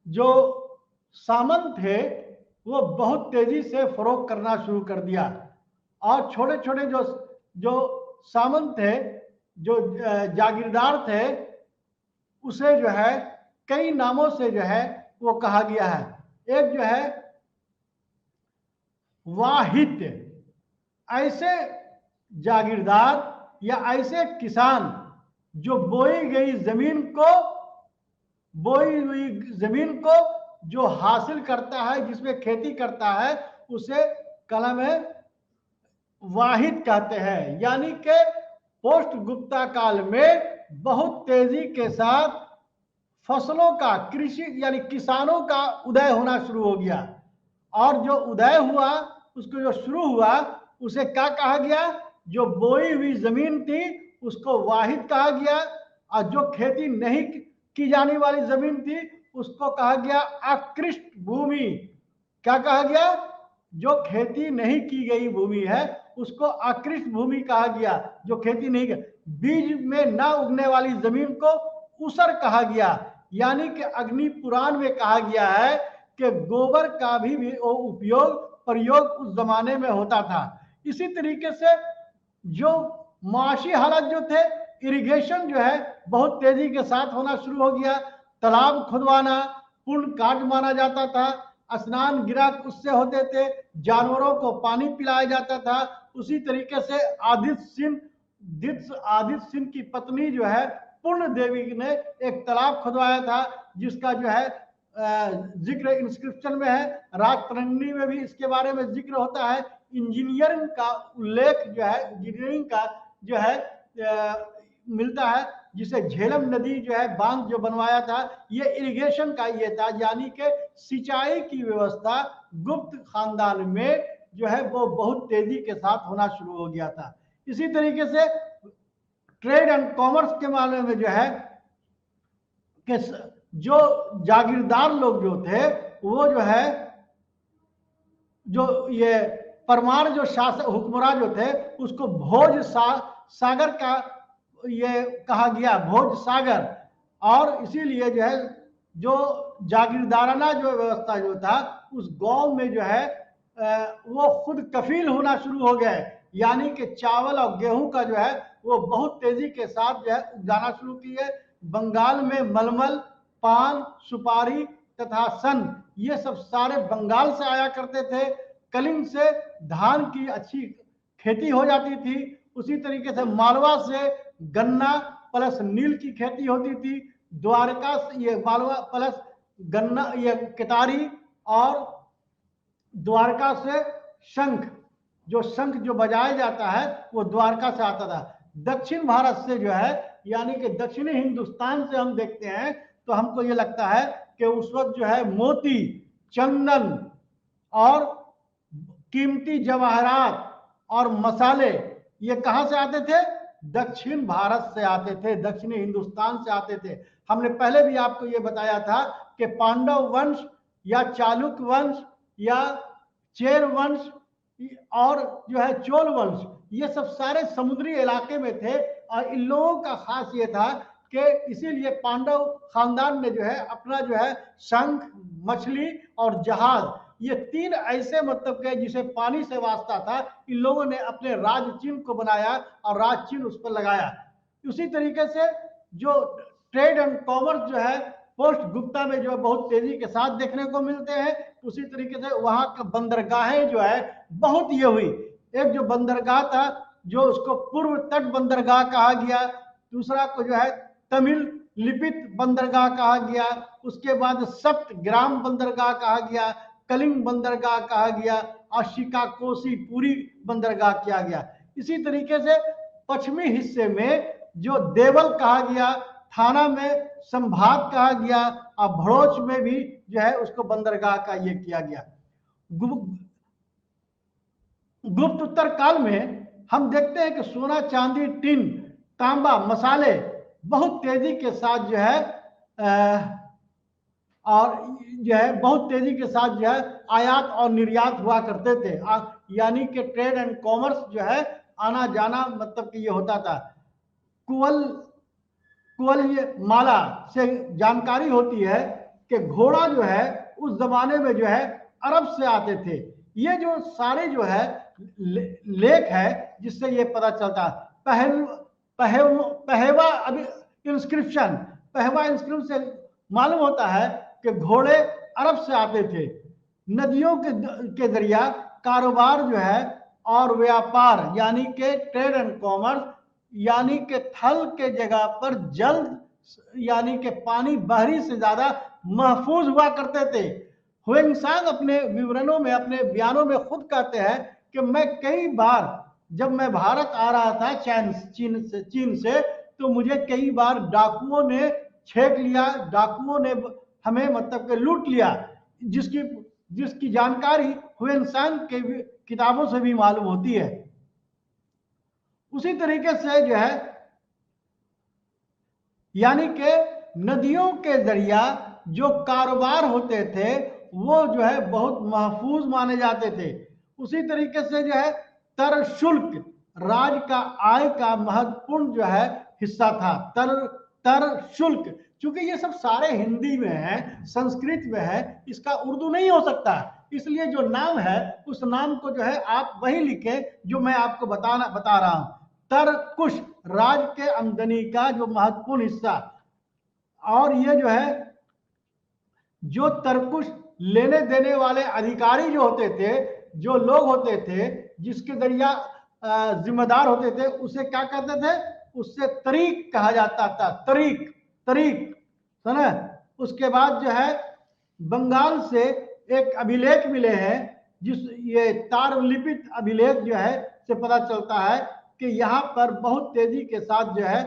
जो सामंत थे वो बहुत तेजी से फरोग करना शुरू कर दिया। और छोटे छोटे जो सामंत थे, जो जागीरदार थे, उसे जो है कई नामों से जो है वो कहा गया है। एक जो है वाहित्य, ऐसे जागीरदार या ऐसे किसान जो बोई हुई जमीन को जो हासिल करता है, जिसमें खेती करता है, उसे कलम है वाहिद कहते हैं। यानी कि पोस्ट गुप्ता काल में बहुत तेजी के साथ फसलों का, कृषि यानी किसानों का उदय होना शुरू हो गया। और जो उदय हुआ उसको जो शुरू हुआ उसे क्या कहा गया, जो बोई हुई जमीन थी उसको वाहिद कहा गया, और जो खेती नहीं की जाने वाली जमीन थी उसको कहा गया अकृष्ट भूमि। क्या कहा गया, जो खेती नहीं की गई भूमि है उसको अकृष्ट भूमि कहा गया, जो खेती नहीं की। बीज में ना उगने वाली जमीन को ऊसर कहा गया। यानी कि अग्नि पुराण में कहा गया है कि गोबर का भी उपयोग प्रयोग उस जमाने में होता था। इसी तरीके से जो माशी हालत जो थे, इरिगेशन जो है बहुत तेजी के साथ होना शुरू हो गया। तालाब खुदवाना पूर्ण कार्य माना जाता था। स्नान गिरा उससे होते थे, जानवरों को पानी पिलाया जाता था। उसी तरीके से आदित्य सिंह की पत्नी जो है पूर्ण देवी ने एक तालाब खुदवाया था, जिसका जो है जिक्र इंस्क्रिप्शन में है। राजतरंगिणी में भी इसके बारे में जिक्र होता है। इंजीनियरिंग का उल्लेख जो है, इंजीनियरिंग का जो है मिलता है, जिसे झेलम नदी जो है बांध जो बनवाया था, ये इरिगेशन का ये था, यानी कि सिंचाई की व्यवस्था गुप्त खानदान में जो है वो बहुत तेजी के साथ होना शुरू हो गया था। इसी तरीके से ट्रेड एंड कॉमर्स के मामले में जो है कि जो जागीरदार लोग जो थे वो जो है जो ये परमार जो शासक हुक्मरां जो थे उसको भोज सागर का ये कहा गया, भोज सागर। और इसीलिए जो है जो जागीरदाराना जो व्यवस्था जो था उस गांव में जो है वो खुद कफील होना शुरू हो गए, यानी कि चावल और गेहूं का जो है वो बहुत तेजी के साथ जो है उगाना शुरू किए। बंगाल में मलमल, पान, सुपारी तथा सन, ये सब सारे बंगाल से आया करते थे। कलिंग से धान की अच्छी खेती हो जाती थी। उसी तरीके से मालवा से गन्ना प्लस नील की खेती होती थी। द्वारका से ये मालवा प्लस गन्ना, ये केतारी, और द्वारका से शंख, जो शंख जो बजाया जाता है वो द्वारका से आता था। दक्षिण भारत से जो है, यानी कि दक्षिणी हिंदुस्तान से हम देखते हैं तो हमको ये लगता है कि उस वक्त जो है मोती, चंदन और कीमती जवाहरात और मसाले ये कहां से आते थे? दक्षिण भारत से आते थे, दक्षिणी हिंदुस्तान से आते थे। हमने पहले भी आपको ये बताया था कि पांडव वंश या चालुक्य वंश या चेर वंश और जो है चोल वंश, ये सब सारे समुद्री इलाके में थे। और इन लोगों का खास ये था कि इसीलिए पांडव खानदान ने जो है अपना जो है शंख, मछली और जहाज, ये तीन ऐसे मतलब के जिसे पानी से वास्ता था, इन लोगों ने अपने राज चिन्ह को बनाया और राज चिन्ह उस पर लगाया। उसी तरीके से जो ट्रेड एंड कॉमर्स जो है पोस्ट गुप्ता में जो बहुत तेजी के साथ देखने को मिलते हैं। उसी तरीके से वहां का बंदरगाहें जो है बहुत ये हुई। एक जो बंदरगाह था जो उसको पूर्व तट बंदरगाह कहा गया, दूसरा को जो है तमिल लिपित बंदरगाह कहा गया, उसके बाद सप्तग्राम बंदरगाह कहा गया, कलिंग बंदरगाह कहा गया और शिकाकोसी पूरी बंदरगाह किया गया। इसी तरीके से पश्चिमी हिस्से में जो देवल कहा गया, थाना में संभाग कहा गया और भड़ोच में भी जो है उसको बंदरगाह का ये किया गया। गुप्त उत्तर काल में हम देखते हैं कि सोना, चांदी, टिन, तांबा, मसाले बहुत तेजी के साथ जो है और जो है बहुत तेजी के साथ जो है आयात और निर्यात हुआ करते थे। यानी कि ट्रेड एंड कॉमर्स जो है आना जाना मतलब कि ये होता था। कुवल ये माला से जानकारी होती है कि घोड़ा जो है उस जमाने में जो है अरब से आते थे। ये जो सारे जो है लेख है जिससे ये पता चलता। पहेवा इंस्क्रिप्शन से मालूम होता है कि घोड़े अरब से आते थे। नदियों के जरिया कारोबार जो है और व्यापार यानी कि ट्रेड एंड कॉमर्स, यानी कि थल के जगह पर जल यानी कि पानी बहरी से ज्यादा महफूज हुआ करते थे। हुएंगसांग अपने विवरणों में, अपने बयानों में खुद कहते हैं कि मैं कई बार जब मैं भारत आ रहा था चीन से तो मुझे कई बार डाकुओं ने छेक लिया, डाकुओं ने हमें मतलब कि लूट लिया, जिसकी जानकारी हुएंगसांग के किताबों से भी मालूम होती है। उसी तरीके से जो है यानी कि नदियों के जरिया जो कारोबार होते थे वो जो है बहुत महफूज माने जाते थे। उसी तरीके से जो है तर शुल्क राज का आय का महत्वपूर्ण जो है हिस्सा था। तर शुल्क चूंकि ये सब सारे हिंदी में है, संस्कृत में है, इसका उर्दू नहीं हो सकता, इसलिए जो नाम है उस नाम को जो है आप वही लिखें जो मैं आपको बता रहा हूं। तरकुश, राज के आमदनी का जो महत्वपूर्ण हिस्सा। और ये जो है, जो तरकुश लेने देने वाले अधिकारी जो होते थे, जो लोग होते थे, जिसके जरिया जिम्मेदार होते थे, उसे क्या कहते थे? उससे तरीक कहा जाता था। तरीक, तरीक, सुना? उसके बाद जो है बंगाल से एक अभिलेख मिले हैं, जिस ये तारलिपित अभिलेख जो है से पता चलता है कि यहाँ पर बहुत तेजी के साथ जो है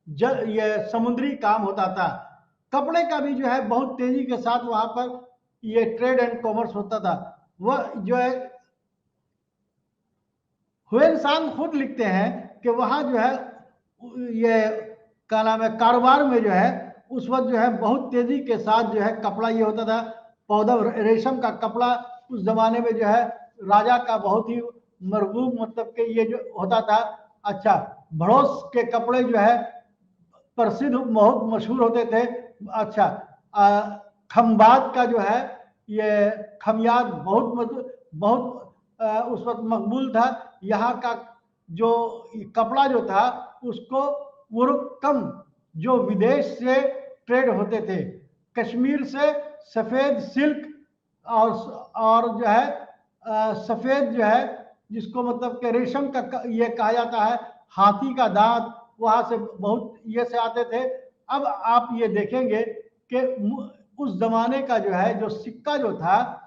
ये समुद्री काम होता था। कपड़े का भी जो है बहुत तेजी के साथ वहां पर ये ट्रेड एंड कॉमर्स होता था। वह जो है हुएन सांग खुद लिखते हैं कि वहां जो है ये क्या नाम है, कारोबार में जो है उस वक्त जो है बहुत तेजी के साथ जो है कपड़ा ये होता था, पौधा रेशम का कपड़ा उस जमाने में जो है राजा का बहुत ही मरगूब, मतलब कि ये जो होता था। अच्छा, भड़ोस के कपड़े जो है प्रसिद्ध, बहुत मशहूर होते थे। अच्छा, खमबात का जो है ये खमियात बहुत उस वक्त मकबूल था। यहाँ का जो कपड़ा जो था उसको उरुक्कम, जो विदेश से ट्रेड होते थे, कश्मीर से सफेद सिल्क और जो है सफेद जो है जिसको मतलब के रेशम का ये कहा जाता है, हाथी का दांत, वहां से बहुत ये से आते थे। अब आप ये देखेंगे कि उस जमाने का जो है जो सिक्का जो था,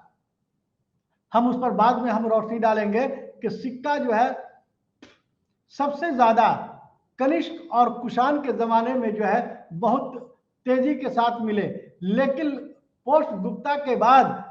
हम उस पर बाद में हम रोशनी डालेंगे कि सिक्का जो है सबसे ज्यादा कनिष्क और कुषाण के जमाने में जो है बहुत तेजी के साथ मिले, लेकिन पोस्ट गुप्ता के बाद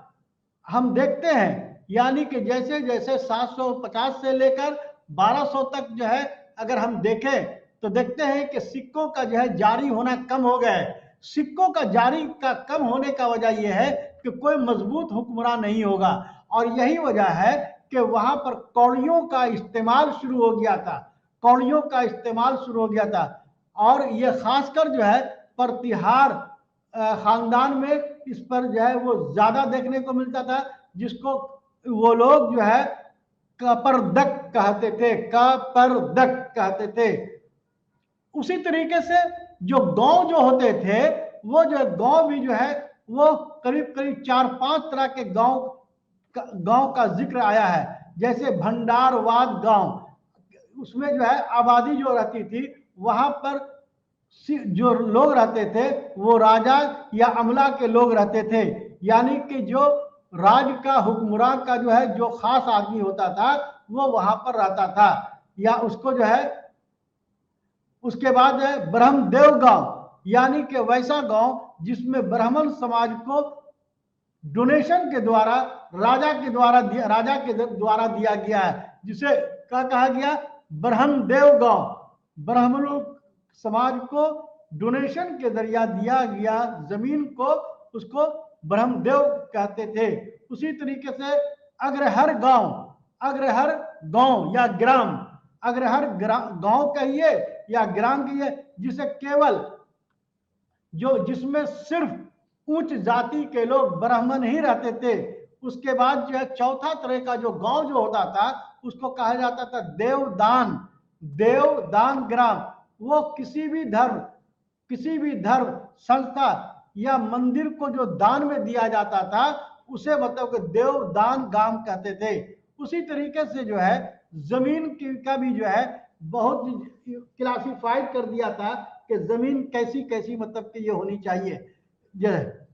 हम देखते हैं, यानी कि जैसे जैसे 750 से लेकर 1200 तक जो है अगर हम देखें तो देखते हैं कि सिक्कों का जो है जारी होना कम हो गया है। सिक्कों का जारी का कम होने का वजह यह है कि कोई मजबूत हुक्मरान नहीं होगा, और यही वजह है कि वहां पर कौड़ियों का इस्तेमाल शुरू हो गया था। कौड़ियों का इस्तेमाल शुरू हो गया था, और यह खासकर जो है प्रतिहार खानदान में इस पर जो है वो ज्यादा देखने को मिलता था, जिसको वो लोग जो है कपरदक कहते थे, कपरदक कहते थे। उसी तरीके से जो गांव जो होते थे, वो जो गांव भी जो है वो करीब करीब 4-5 तरह के गांव का जिक्र आया है। जैसे भंडारवाद गांव, उसमें जो है आबादी जो रहती थी, वहां पर जो लोग रहते थे वो राजा या अमला के लोग रहते थे, यानी कि जो राज का हुक्मरान का जो है जो खास आदमी होता था वो वहां पर रहता था, या उसको जो है। उसके बाद है ब्रह्मदेव गांव, यानी कि वैसा गांव जिसमें ब्राह्मण समाज को डोनेशन के द्वारा राजा के द्वारा दिया गया है, जिसे क्या कहा गया? ब्रह्मदेव गांव। ब्राह्मणों समाज को डोनेशन के जरिया दिया गया जमीन को, उसको ब्रह्मदेव कहते थे। उसी तरीके से अग्रहर गांव या ग्राम, अग्रहर गांव कहिए या ग्राम कहिए, जिसे केवल जिसमें सिर्फ उच्च जाति के लोग ब्राह्मण ही रहते थे। उसके बाद जो है चौथा तरह का जो गांव जो होता था उसको कहा जाता था देवदान ग्राम। वो किसी भी धर्म संस्था या मंदिर को जो दान में दिया जाता था उसे मतलब कि देवदान गांव कहते थे। उसी तरीके से जो है जमीन का भी जो है बहुत क्लासिफाइड कर दिया था कि जमीन कैसी कैसी मतलब कि ये होनी चाहिए। जो है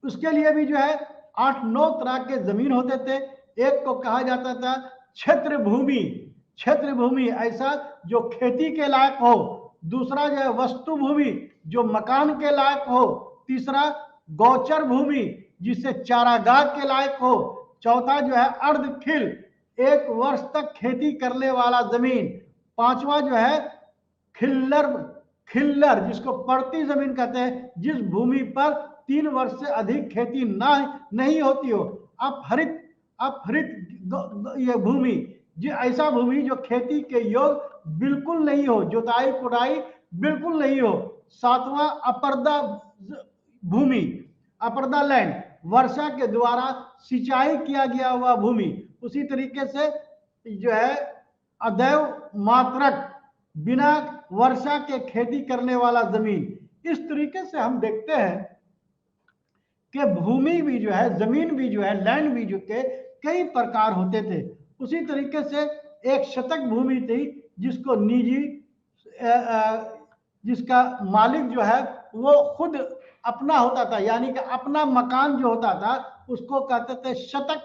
उसके लिए भी जो है 8-9 तरह के जमीन होते थे। एक को कहा जाता था क्षेत्र भूमि, ऐसा जो खेती के लायक हो। दूसरा जो है वस्तु भूमि, जो मकान के लायक हो। तीसरा गौचर भूमि, जिसे चारागाह के लायक हो। चौथा जो है अर्धखिल, 1 वर्ष तक खेती करने वाला जमीन। पांचवा जो है खिल्लर, जिसको पड़ती जमीन कहते हैं, जिस भूमि पर 3 वर्ष से अधिक खेती नहीं होती हो। अपहरित ये भूमि, ऐसा भूमि जो खेती के योग बिल्कुल नहीं हो, जुताई कुटाई बिल्कुल नहीं हो। सातवां अपर्दा भूमि, अपर्दा लैंड, वर्षा के द्वारा सिंचाई किया गया हुआ भूमि। उसी तरीके से जो है अदैव मात्रक, बिना वर्षा के खेती करने वाला जमीन। इस तरीके से हम देखते हैं कि भूमि भी जो है, जमीन भी जो है, लैंड भी जो के कई प्रकार होते थे। उसी तरीके से एक शतक भूमि थी जिसको निजी, जिसका मालिक जो है वो खुद अपना होता था, यानी कि अपना मकान जो होता था उसको कहते थे शतक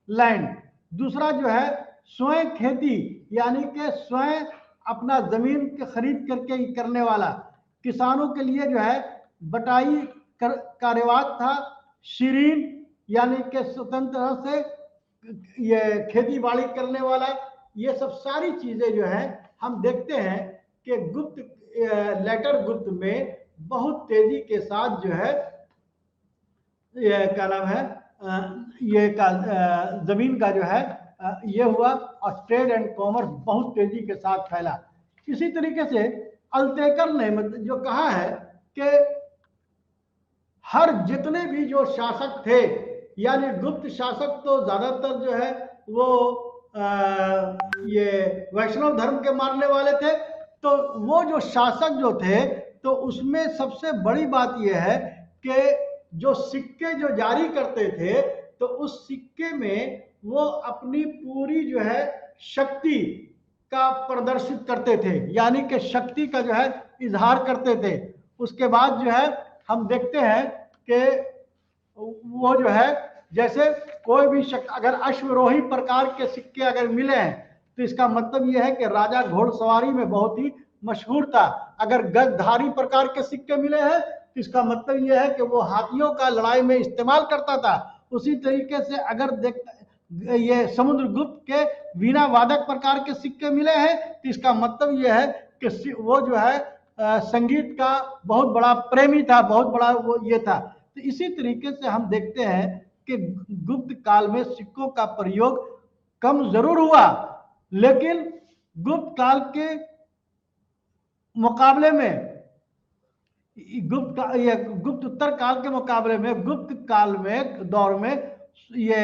लैंड। दूसरा जो है स्वयं खेती, यानी कि स्वयं अपना जमीन के खरीद करके करने वाला। किसानों के लिए जो है बटाई का रिवाज था। शीरीन, यानी कि स्वतंत्र से ये खेती बाड़ी करने वाला। ये सब सारी चीजें जो है हम देखते हैं कि गुप्त, लेटर गुप्त में बहुत तेजी के साथ जो है ये क्या नाम है, ये का जमीन का जो है ये हुआ, और ट्रेड एंड कॉमर्स बहुत तेजी के साथ फैला। इसी तरीके से अल्तेकर ने जो कहा है कि हर जितने भी जो शासक थे, यानी गुप्त शासक तो ज्यादातर जो है वो ये वैष्णव धर्म के मानने वाले थे। तो वो जो शासक जो थे, तो उसमें सबसे बड़ी बात यह है कि जो सिक्के जो जारी करते थे, तो उस सिक्के में वो अपनी पूरी जो है शक्ति का प्रदर्शित करते थे, यानी कि शक्ति का जो है इजहार करते थे। उसके बाद जो है हम देखते हैं कि वो जो है जैसे कोई भी अगर अश्वरोही प्रकार के सिक्के अगर मिले हैं, तो इसका मतलब यह है कि राजा घोड़सवारी में बहुत ही मशहूर था। अगर गजधारी प्रकार के सिक्के मिले हैं, तो इसका मतलब यह है कि वो हाथियों का लड़ाई में इस्तेमाल करता था। उसी तरीके से अगर ये समुद्रगुप्त के वीणा वादक प्रकार के सिक्के मिले हैं, तो इसका मतलब यह है कि वो जो है संगीत का बहुत बड़ा प्रेमी था, बहुत बड़ा वो ये था। तो इसी तरीके से हम देखते हैं कि गुप्त काल में सिक्कों का प्रयोग कम जरूर हुआ, लेकिन गुप्त काल के मुकाबले में, गुप्त उत्तर काल के मुकाबले में गुप्त काल में दौर में ये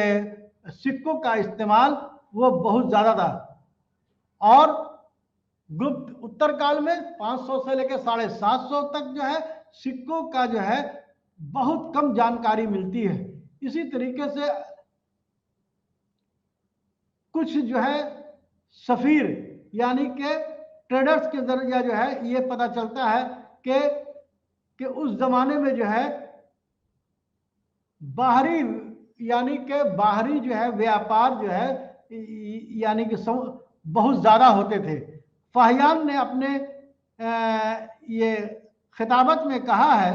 सिक्कों का इस्तेमाल वो बहुत ज्यादा था। और गुप्त उत्तर काल में 500 से लेकर 750 तक जो है सिक्कों का जो है बहुत कम जानकारी मिलती है। इसी तरीके से कुछ जो है सफीर, यानी कि ट्रेडर्स के जरिए जो है ये पता चलता है कि उस जमाने में जो है बाहरी, यानी कि बाहरी जो है व्यापार जो है यानी कि बहुत ज्यादा होते थे। फाहियान ने अपने ये खिताबत में कहा है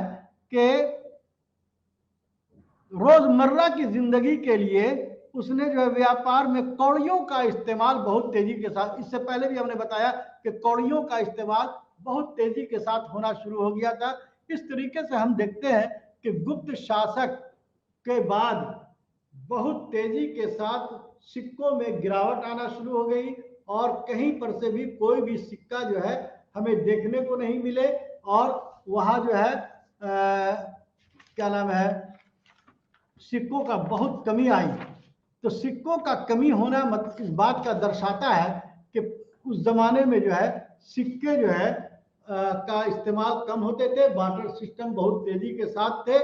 कि रोजमर्रा की जिंदगी के लिए उसने जो है व्यापार में कौड़ियों का इस्तेमाल बहुत तेजी के साथ, इससे पहले भी हमने बताया कि कौड़ियों का इस्तेमाल बहुत तेजी के साथ होना शुरू हो गया था। इस तरीके से हम देखते हैं कि गुप्त शासक के बाद बहुत तेजी के साथ सिक्कों में गिरावट आना शुरू हो गई, और कहीं पर से भी कोई भी सिक्का जो है हमें देखने को नहीं मिले, और वहां जो है क्या नाम है, सिक्कों का बहुत कमी आई। तो सिक्कों का कमी होना मतलब इस बात का दर्शाता है कि उस जमाने में जो है सिक्के जो है का इस्तेमाल कम होते थे, बार्टर सिस्टम बहुत तेजी के साथ थे,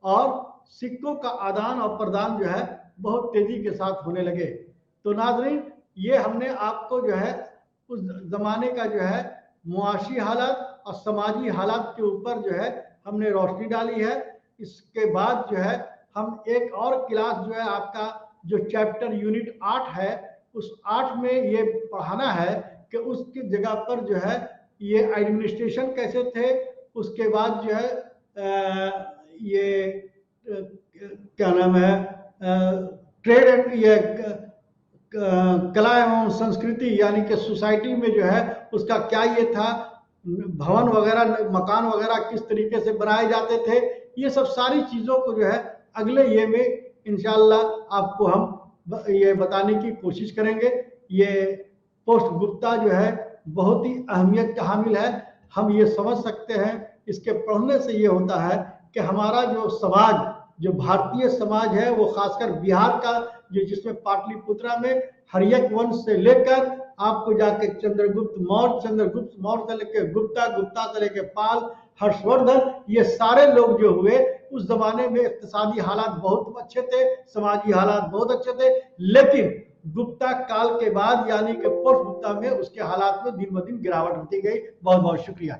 और सिक्कों का आदान और प्रदान जो है बहुत तेजी के साथ होने लगे। तो नाजरीन, ये हमने आपको जो है उस जमाने का जो है मुआशी हालात और समाजी हालात के ऊपर जो है हमने रोशनी डाली है। इसके बाद जो है हम एक और क्लास जो है आपका जो चैप्टर यूनिट 8 है, उस 8 में ये पढ़ाना है कि उसकी जगह पर जो है ये एडमिनिस्ट्रेशन कैसे थे, उसके बाद जो है ये क्या नाम है ट्रेड एंड ये कला एवं संस्कृति, यानी कि सोसाइटी में जो है उसका क्या ये था, भवन वगैरह मकान वगैरह किस तरीके से बनाए जाते थे। ये सब सारी चीज़ों को जो है अगले ये में इंशाल्लाह आपको हम ये बताने की कोशिश करेंगे। ये पोस्ट गुप्ता जो है बहुत ही अहमियत का हामिल है। हम ये समझ सकते हैं इसके पढ़ने से ये होता है कि हमारा जो समाज, जो भारतीय समाज है, वो खासकर बिहार का, जो जिसमें पाटलिपुत्रा में हर्यक वंश से लेकर आपको जाके चंद्रगुप्त मौर्य से लेकर गुप्ता से लेकर पाल, हर्षवर्धन, ये सारे लोग जो हुए उस जमाने में इक्तिसादी हालात बहुत अच्छे थे, समाजी हालात बहुत अच्छे थे, लेकिन गुप्ता काल के बाद यानी कि पोस्ट गुप्ता में उसके हालात में दिन ब दिन गिरावट होती गई। बहुत बहुत शुक्रिया।